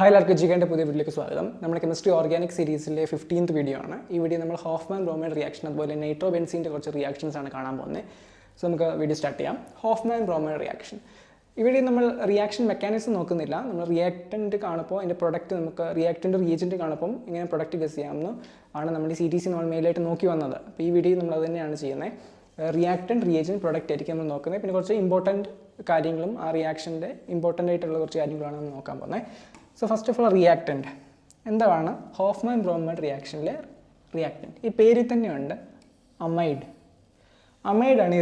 Hi എല്ലാവർക്കും ജിഗേൻ്റെ പുതിയ വീഡിയോയിലേക്ക് സ്വാഗതം. നമ്മുടെ കെമിസ്ട്രി ഓർഗാനിക് സീരീസിലെ 15th വീഡിയോ ആണ്. ഈ വീഡിയോ നമ്മൾ ഹോഫ്മാൻ ബ്രോമൈഡ് റിയാക്ഷൻ അതുപോലെ നൈട്രോബെൻസീൻ്റെ കുറച്ച് റിയാക്ഷൻസ് ആണ് കാണാൻ പോകുന്നത്. സോ നമുക്ക് വീഡിയോ സ്റ്റാർട്ട് ചെയ്യാം. Hoffman bromide reaction. ഇവിടെ നമ്മൾ റിയാക്ഷൻ മെക്കാനിസം നോക്കുന്നില്ല. നമ്മൾ റിയാക്റ്റൻറ്റ് കാണുമ്പോൾ അതിൻ്റെ പ്രൊഡക്റ്റ് നമുക്ക് റിയാക്റ്റൻ്റ് റിയേജൻറ്റ് കാണുമ്പോൾ ഇങ്ങനെ പ്രൊഡക്റ്റ് ഗസ് ചെയ്യാമെന്ന് ആണ് നമ്മൾ ഈ CTC നമ്മൾ മെയിലായിട്ട് നോക്കി വന്നത്. അപ്പോൾ ഈ വീഡിയോ നമ്മൾ അത് തന്നെയാണ് ചെയ്യുന്നത്. റിയാക്റ്റൻറ്റ് റിയേജൻറ്റ് പ്രൊഡക്റ്റ് ആയിരിക്കും നമ്മൾ നോക്കുന്നത്. പിന്നെ കുറച്ച് ഇമ്പോർട്ടൻറ്റ് കാര്യങ്ങളും ആ റിയാക്ഷൻ്റെ ഇമ്പോർട്ടൻ്റ് ആയിട്ടുള്ള കുറച്ച് കാര്യങ്ങളാണ് നമ്മൾ നോക്കാൻ പോകുന്നത്. So first of all reactant എന്താണ്? ഹോഫ്മാൻ ബ്രോമൈഡ് റിയാക്ഷനിലെ റിയാക്റ്റൻറ്റ് ഈ പേരിൽ തന്നെയുണ്ട് അമൈഡ്. അമൈഡാണ് ഈ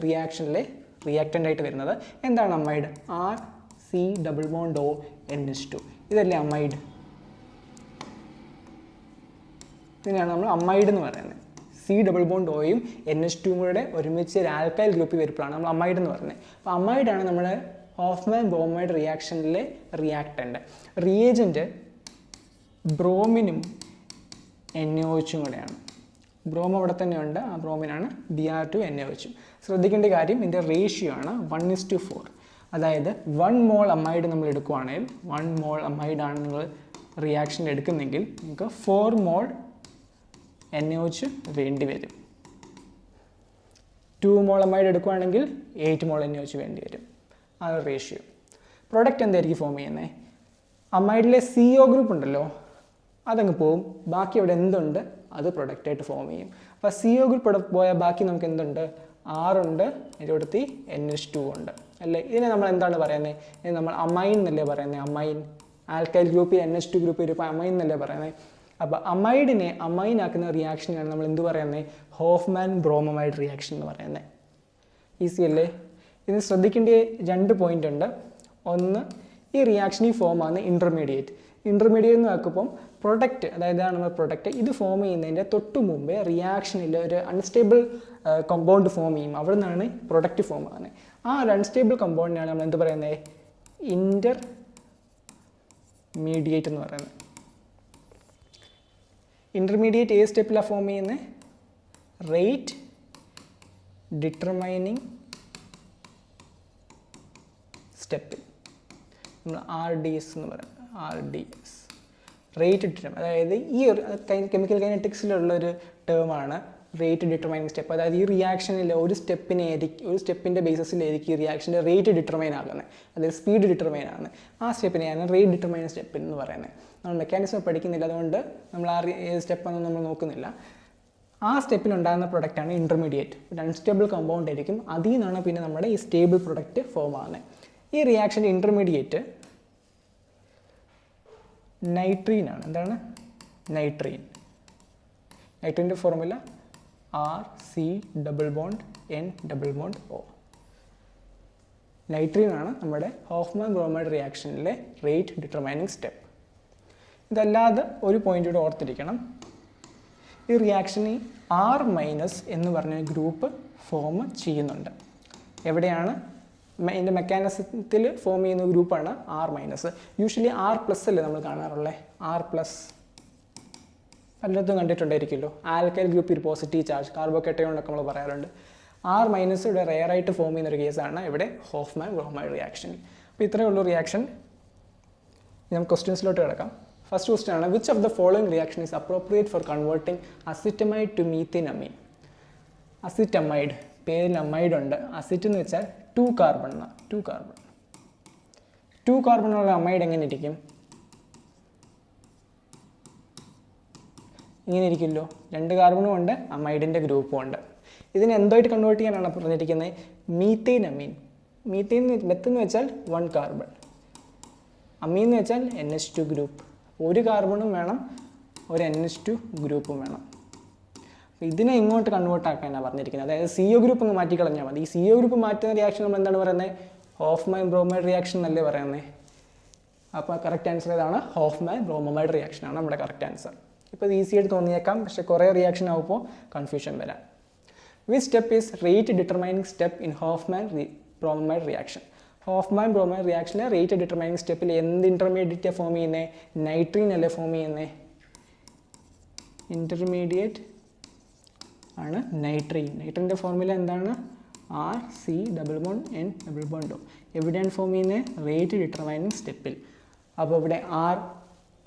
റിയാക്ഷനിലെ റിയാക്റ്റൻ്റ് ആയിട്ട് വരുന്നത്. എന്താണ് അമൈഡ്? RC≡ONH2 ഇതല്ലേ അമൈഡ്. ഇതിനാണ് നമ്മൾ അമൈഡ് എന്ന് പറയുന്നത്. C≡Oയും NH2 കൂടെ ഒരുമിച്ച് ഒരു ആൽക്കൈൽ ഗ്രൂപ്പിൽ വരുമ്പോഴാണ് നമ്മൾ അമൈഡ് എന്ന് പറയുന്നത്. അപ്പോൾ അമൈഡാണ് നമ്മുടെ ഹോഫ്മാൻ ബ്രോമൈഡ് റിയാക്ഷനിലെ റിയാക്റ്റൻ്റ്. റിയേജൻറ്റ് ബ്രോമിനും NaOH കൂടെയാണ്. ബ്രോം അവിടെ തന്നെയുണ്ട്, ആ ബ്രോമിനാണ് Br2NaOH. ശ്രദ്ധിക്കേണ്ട കാര്യം ഇതിൻ്റെ റേഷ്യോ ആണ് 1:4. അതായത് 1 മോൾ അമൈഡ് നമ്മൾ എടുക്കുകയാണെങ്കിൽ 1 മോൾ അമൈഡാണ് നിങ്ങൾ റിയാക്ഷൻ എടുക്കുന്നെങ്കിൽ നിങ്ങൾക്ക് 4 മോൾ NaOH വേണ്ടി വരും. 2 മോൾ അമൈഡ് എടുക്കുകയാണെങ്കിൽ 8 മോൾ NaOH വേണ്ടി വരും. ആ റേഷ്യോ. പ്രൊഡക്റ്റ് എന്തായിരിക്കും ഫോം ചെയ്യുന്നത്? അമൈഡിലെ CO ഗ്രൂപ്പ് ഉണ്ടല്ലോ അതങ്ങ് പോവും. ബാക്കി അവിടെ എന്തുണ്ട് അത് പ്രൊഡക്റ്റായിട്ട് ഫോം ചെയ്യും. അപ്പോൾ CO ഗ്രൂപ്പ് പോയാൽ ബാക്കി നമുക്ക് എന്തുണ്ട്? R ഉണ്ട്, അതിൻ്റെ അടുത്ത് NH2 ഉണ്ട് അല്ലേ. ഇതിനെ നമ്മൾ എന്താണ് പറയുന്നത്? ഇത് നമ്മൾ അമൈൻ എന്നല്ലേ പറയുന്നത്. അമൈൻ ആൽക്കൈൽ ഗ്രൂപ്പിൽ NH2 ഗ്രൂപ്പ് വരുമ്പോൾ അമൈൻ എന്നല്ലേ പറയുന്നത്. അപ്പോൾ അമൈഡിനെ അമൈൻ ആക്കുന്ന റിയാക്ഷനാണ് നമ്മൾ എന്ത് പറയുന്നത്? ഹോഫ്മാൻ ബ്രോമൈഡ് റിയാക്ഷൻ എന്ന് പറയുന്നത്. ഈസി അല്ലേ? ഇത് ശ്രദ്ധിക്കേണ്ട 2 പോയിന്റ് ഉണ്ട്. ഒന്ന്, ഈ റിയാക്ഷനിൽ ഫോം ആകുന്ന ഇൻ്റർമീഡിയറ്റ് എന്ന് നോക്കുമ്പം പ്രൊഡക്റ്റ്, അതായത് നമ്മുടെ പ്രൊഡക്റ്റ് ഇത് ഫോം ചെയ്യുന്നതിൻ്റെ തൊട്ട് മുമ്പേ റിയാക്ഷനിൽ ഒരു അൺസ്റ്റേബിൾ കമ്പൗണ്ട് ഫോം ചെയ്യും. അവിടെ നിന്നാണ് പ്രൊഡക്റ്റ് ഫോം ആകുന്നത്. ആ ഒരു അൺസ്റ്റേബിൾ കമ്പൗണ്ടിനാണ് നമ്മൾ എന്ത് പറയുന്നത്? ഇൻ്റർമീഡിയറ്റ് എന്ന് പറയുന്നത്. ഇൻ്റർമീഡിയറ്റ് ഏത് സ്റ്റെപ്പിലാണ് ഫോം ചെയ്യുന്നത്? റേറ്റ് ഡിറ്റർമൈനിങ് സ്റ്റെപ്പിൽ നമ്മൾ RDS എന്ന് പറയുന്നത്. RDS റേറ്റ് ഡിറ്റർമൈൻ, അതായത് ഈ ഒരു കെമിക്കൽ കൈനറ്റിക്സിലുള്ളൊരു ടേമാണ് റേറ്റ് ഡിറ്റർമൈനിങ് സ്റ്റെപ്പ്. അതായത് ഈ റിയാക്ഷനിൽ ഒരു സ്റ്റെപ്പിൻ്റെ ബേസിസിലായിരിക്കും ഈ റിയാക്ഷൻ്റെ റേറ്റ് ഡിറ്റർമൈൻ ആകുന്നത്. അതായത് സ്പീഡ് ഡിറ്റർമൈൻ ആകുന്നത്. ആ സ്റ്റെപ്പിനെയാണ് റേറ്റ് ഡിറ്റർമൈനിങ് സ്റ്റെപ്പ് എന്ന് പറയുന്നത്. നമ്മൾ മെക്കാനിസം പഠിക്കുന്നില്ല, അതുകൊണ്ട് നമ്മൾ ആ സ്റ്റെപ്പൊന്നും നമ്മൾ നോക്കുന്നില്ല. ആ സ്റ്റെപ്പിലുണ്ടാകുന്ന പ്രൊഡക്റ്റാണ് ഇൻ്റർമീഡിയറ്റ്. ഒരു അൺസ്റ്റേബിൾ കമ്പൗണ്ട് ആയിരിക്കും. അതിൽ നിന്നാണ് പിന്നെ നമ്മുടെ ഈ സ്റ്റേബിൾ പ്രൊഡക്റ്റ് ഫോം ആകുന്നത്. ഈ റിയാക്ഷൻ്റെ ഇൻ്റർമീഡിയറ്റ് നൈട്രീൻ ആണ്. എന്താണ് നൈട്രീൻ? നൈട്രീൻ്റെ ഫോർമുല RC≡NO. നൈട്രീൻ ആണ് നമ്മുടെ ഹോഫ്മാൻ ബ്രോമൈഡ് റിയാക്ഷനിലെ റേറ്റ് ഡിറ്റർമൈനിങ് സ്റ്റെപ്പ്. ഇതല്ലാതെ ഒരു പോയിന്റ് കൂടെ ഓർത്തിരിക്കണം. ഈ റിയാക്ഷനിൽ R- എന്ന് പറഞ്ഞ ഗ്രൂപ്പ് ഫോം ചെയ്യുന്നുണ്ട്. എവിടെയാണ്? ഇതിൻ്റെ മെക്കാനിസത്തിൽ ഫോം ചെയ്യുന്ന ഗ്രൂപ്പാണ് R-. യൂഷ്വലി R+ അല്ലേ നമ്മൾ കാണാറുള്ളത്. R+ പലയിടത്തും കണ്ടിട്ടുണ്ടായിരിക്കുമല്ലോ. ആൽക്കൈൽ ഗ്രൂപ്പ് ഒരു പോസിറ്റീവ് ചാർജ്, കാർബോക്കേറ്റയോൺ എന്നൊക്കെ നമ്മൾ പറയാറുണ്ട്. R- ഇവിടെ റെയറായിട്ട് ഫോം ചെയ്യുന്ന ഒരു കേസാണ് ഇവിടെ ഹോഫ്മാൻ ബ്രോമൈഡ് റിയാക്ഷൻ. അപ്പോൾ ഇത്രയേ ഉള്ളൂ റിയാക്ഷൻ. നമുക്ക് ക്വസ്റ്റ്യൻസിലോട്ട് കിടക്കാം. ഫസ്റ്റ് ക്വസ്റ്റ്യൻ ആണ്, which of the following reaction is appropriate for converting acetamide to methanamine? Acetamide, പേരിൽ അമൈഡ് ഉണ്ട്. അസിറ്റ് എന്ന് വെച്ചാൽ 2 കാർബൺ എന്നാണ്. 2 കാർബണുള്ള അമൈഡ് എങ്ങനെ ഇരിക്കും? ഇങ്ങനെ ഇരിക്കുമല്ലോ. 2 കാർബണും ഉണ്ട്, അമൈഡിൻ്റെ ഗ്രൂപ്പും ഉണ്ട്. ഇതിനെ എന്തായിട്ട് കൺവേർട്ട് ചെയ്യാനാണ് പറഞ്ഞിരിക്കുന്നത്? മീഥേനമീൻ. മെത്തെന്ന് വെച്ചാൽ 1 കാർബൺ, അമീൻ എന്ന് വെച്ചാൽ NH2 ഗ്രൂപ്പ്. 1 കാർബണും വേണം, ഒരു NH2 ഗ്രൂപ്പും വേണം. അപ്പോൾ ഇതിനെ ഇങ്ങോട്ട് കൺവേർട്ട് ആക്കാനാണ് പറഞ്ഞിരിക്കുന്നത്. അതായത് CO ഗ്രൂപ്പ് ഒന്ന് മാറ്റിക്കളഞ്ഞാൽ മതി. ഈ CO ഗ്രൂപ്പ് മാറ്റുന്ന റിയാക്ഷൻ നമ്മൾ എന്താണ് പറയുന്നത്? ഹോഫ്മാൻ ബ്രോമൈഡ് റിയാക്ഷൻ എന്നല്ലേ പറയുന്നത്. അപ്പോൾ കറക്റ്റ് ആൻസർ ഏതാണ്? ഹോഫ്മാൻ ബ്രോമൈഡ് റിയാക്ഷൻ ആണ് നമ്മുടെ കറക്റ്റ് ആൻസർ. ഇപ്പോൾ ഇത് ഈസി ആയിട്ട് തോന്നിയേക്കാം, പക്ഷേ കുറേ റിയാക്ഷൻ ആകുമ്പോൾ കൺഫ്യൂഷൻ വരാം. Which step is rate determining step in Hofmann bromide reaction? Hofmann bromide റിയാക്ഷനിലെ റേറ്റ് ഡിറ്റർമൈനിങ് സ്റ്റെപ്പിൽ എന്ത് ഇൻ്റർമീഡിയറ്റ് ഫോം ചെയ്യുന്നത്? നൈട്രീൻ അല്ലേ ഫോം ചെയ്യുന്നത്. ഇൻ്റർമീഡിയറ്റ് ആണ് നൈട്രീൻ. നൈട്രീൻ്റെ ഫോർമുല എന്താണ്? RC≡NO. എവിടെയാണ് ഫോം ചെയ്യുന്നത്? റേറ്റ് ഡിറ്റർമൈനിങ് സ്റ്റെപ്പിൽ. അപ്പോൾ ഇവിടെ R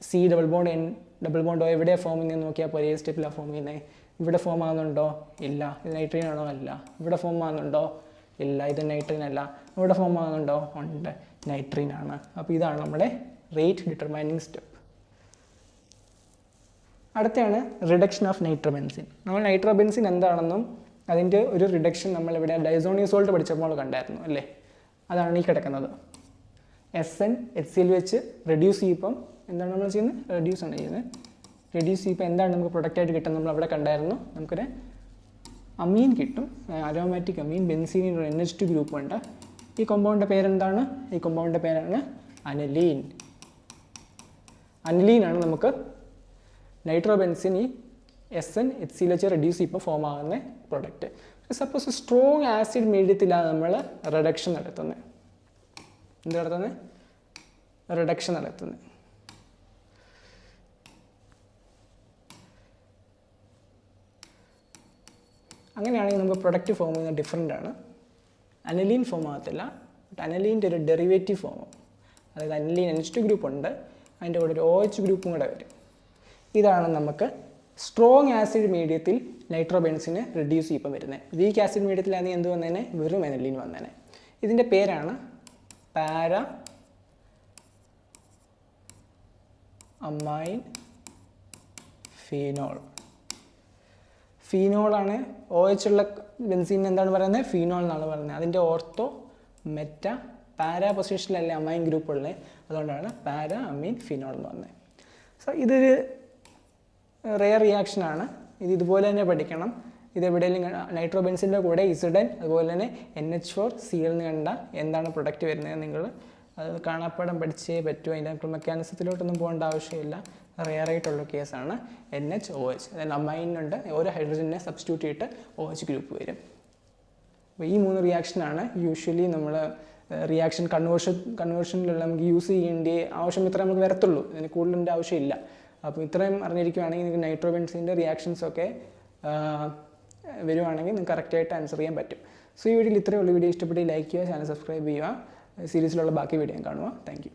C double bond N double ബോണ്ടോ എവിടെയാണ് ഫോം ചെയ്യുന്നത് നോക്കിയാൽ പോരെ, ഏത് സ്റ്റെപ്പിലാണ് ഫോം ചെയ്യുന്നത്? ഇവിടെ ഫോം ആകുന്നുണ്ടോ? ഇല്ല. ഇത് നൈട്രീൻ ആണോ? അല്ല. ഇവിടെ ഫോം ആകുന്നുണ്ടോ? ഇല്ല. ഇത് നൈട്രീൻ അല്ല. ഇവിടെ ഫോം ആകുന്നുണ്ടോ? ഉണ്ട്, നൈട്രീൻ ആണ്. അപ്പോൾ ഇതാണ് നമ്മുടെ റേറ്റ് ഡിറ്റർമൈനിങ് സ്റ്റെപ്പ്. അടുത്താണ് റിഡക്ഷൻ ഓഫ് നൈട്രോബെൻസിൻ. നമ്മൾ നൈട്രോബെൻസിൻ എന്താണെന്നും അതിൻ്റെ ഒരു റിഡക്ഷൻ നമ്മളിവിടെ ഡൈസോണിയസോൾട്ട് പഠിച്ചപ്പോൾ കണ്ടായിരുന്നു അല്ലേ? അതാണ് ഈ കിടക്കുന്നത്. SnHCl വെച്ച് റെഡ്യൂസ് ചെയ്യുമ്പം എന്താണ് നമ്മൾ ചെയ്യുന്നത്? റെഡ്യൂസ് ആണ് ചെയ്യുന്നത്. റെഡ്യൂസ് ചെയ്യുമ്പോൾ എന്താണ് നമുക്ക് പ്രൊഡക്റ്റായിട്ട് കിട്ടുന്നത്? നമ്മൾ അവിടെ കണ്ടായിരുന്നു. നമുക്കൊരു അമീൻ കിട്ടും, അരോമാറ്റിക് അമീൻ. ബെൻസീനിൽ ഒരു NH2 ഗ്രൂപ്പ് ഉണ്ട്. ഈ കോമ്പൗണ്ടിൻ്റെ പേരെന്താണ്? ഈ കോമ്പൗണ്ടിൻ്റെ പേരാണ് അനലീൻ. അനലീനാണ് നമുക്ക് നൈട്രോബെൻസിൻ ഈ SnHCl വെച്ച് റെഡ്യൂസ് ചെയ്യുമ്പോൾ ഫോം ആകുന്ന പ്രൊഡക്റ്റ്. സപ്പോസ് സ്ട്രോങ് ആസിഡ് മീഡിയത്തിലാണ് നമ്മൾ റിഡക്ഷൻ നടത്തുന്നത്. എന്ത് നടത്തുന്നത്? റിഡക്ഷൻ നടത്തുന്നത്. അങ്ങനെയാണെങ്കിൽ നമുക്ക് പ്രൊഡക്റ്റ് ഫോം ചെയ്യുന്നത് ഡിഫറെൻ്റ് ആണ്. അനലീൻ ഫോം ആകത്തില്ല, ബട്ട് അനലീൻ്റെ ഒരു ഡെറിവേറ്റീവ് ഫോമും, അതായത് അനലീൻ NH2 ഗ്രൂപ്പ് ഉണ്ട്, അതിൻ്റെ കൂടെ ഒരു OH ഗ്രൂപ്പും കൂടെ വരും. ഇതാണ് നമുക്ക് സ്ട്രോങ് ആസിഡ് മീഡിയത്തിൽ നൈട്രോബെൻസിനെ റെഡ്യൂസ് ചെയ്യുമ്പോൾ വരുന്നത്. വീക്ക് ആസിഡ് മീഡിയത്തിലാണെങ്കിൽ എന്ത് വന്നേനെ? വെറും അനലീൻ വന്നേനെ. ഇതിൻ്റെ പേരാണ് പാരാ അമൈൻ ഫീനോൾ. ഫീനോളാണ്. OH ഉള്ള ബെൻസീൻ എന്താണ് പറയുന്നത്? ഫീനോൾ എന്നാണ് പറയുന്നത്. അതിൻ്റെ ഓർത്തോ മെറ്റ പാരാ പൊസിഷനിലല്ലേ അമൈൻ ഗ്രൂപ്പ് ഉള്ളത്, അതുകൊണ്ടാണ് പാരാ അമീൻ ഫീനോൾ എന്ന് പറഞ്ഞത്. സോ ഇതൊരു റെയർ റിയാക്ഷനാണ്. ഇതുപോലെ തന്നെ പഠിക്കണം. ഇതെവിടെയെങ്കിലും നൈട്രോബെൻസിൻ്റെ കൂടെ ഇസിഡൻ അതുപോലെ തന്നെ NH4Cl എന്ന് കണ്ട എന്താണ് പ്രൊഡക്റ്റ് വരുന്നത് നിങ്ങൾ അത് കാണാപ്പാടം പഠിച്ചേ പറ്റൂ. അതിൻ്റെ മെക്കാനിസത്തിലോട്ടൊന്നും പോകേണ്ട ആവശ്യമില്ല. റെയർ ആയിട്ടുള്ള കേസാണ് NHOH. അതായത് അമൈനുണ്ട്, ഓരോ ഹൈഡ്രജനെ സബ്സ്റ്റിറ്റ്യൂട്ട് ചെയ്തിട്ട് OH ഗ്രൂപ്പ് വരും. അപ്പോൾ ഈ 3 റിയാക്ഷനാണ് യൂഷ്വലി നമ്മൾ റിയാക്ഷൻ കൺവേർഷനിലുള്ള നമുക്ക് യൂസ് ചെയ്യേണ്ട ആവശ്യം ഇത്ര നമുക്ക് വരത്തുള്ളൂ. ഇതിന് കൂടുതലിൻ്റെ ആവശ്യമില്ല. അപ്പോൾ ഇത്രയും അറിഞ്ഞിരിക്കുകയാണെങ്കിൽ നിങ്ങൾക്ക് നൈട്രോബെൻസിൻ്റെ റിയാക്ഷൻസൊക്കെ വരുവാണെങ്കിൽ നിങ്ങൾക്ക് കറക്റ്റായിട്ട് ആൻസർ ചെയ്യാൻ പറ്റും. സോ ഈ വീഡിയോയിൽ ഇത്രയേ ഉള്ളൂ. വീഡിയോ ഇഷ്ടപ്പെട്ട് ലൈക്ക് ചെയ്യുക, ചാനൽ സബ്സ്ക്രൈബ് ചെയ്യുക. സീരീസിലുള്ള ബാക്കി വീഡിയോ കാണുക. Thank you.